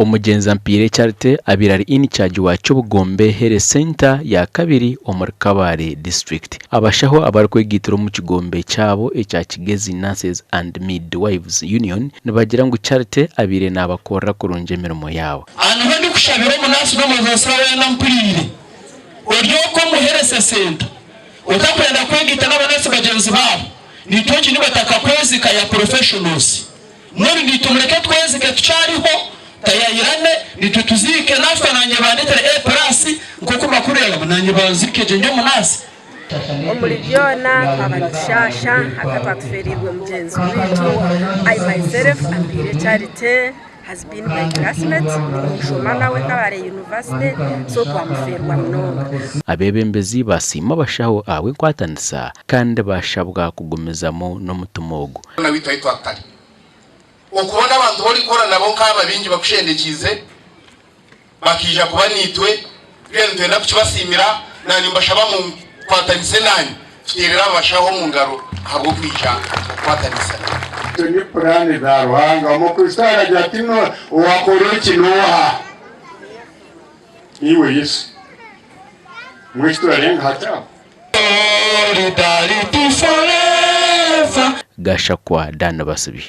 Omugenza mpire charite abirari in charge wa Kyabugombe Health Center ya kabiri omuri Kabale district. Abashaho abarkwegitira mu Kigombe cyabo echa Kigezi Nurses and Midwives Union nibagira ngo charite abire nabakora kurunje mirimo yabo. Anu bandi kushabira mu nasu no muzosawe na mpirire. Oryoko mu Health Center. Utakwenda kwegita n'abanasi bagenzi babo. Nitoki nibataka kwezika ya professionals. Muri nitumureke twezike tucariho tayayirane nitutuzike nafwe nanye bandetere plus nkoko makureba nanye bazike je nyo munasi omuri byona abashasha akatatuferirwe mugenzi witu I myself and charity has been my classmate Shoma nawe Kabale University so twamuferwa mnonga abebembezi basima Abashaho awe kwatanisa kandi bashabwa kugumizamo no mutumogo na witwa akari ukubona abantu bari korana bo nkaba bingi bakushendekize bakija kuba nitwe bwende na kubasimira nani mbashaba mu kwatanise nani firira Abashaho mu ngaro habo kwija kwatanisa ni plane za ruhanga mu kusara jatino wakoro kinoha iwe Yesu mwisto arenga hata Gashakwa dana basubi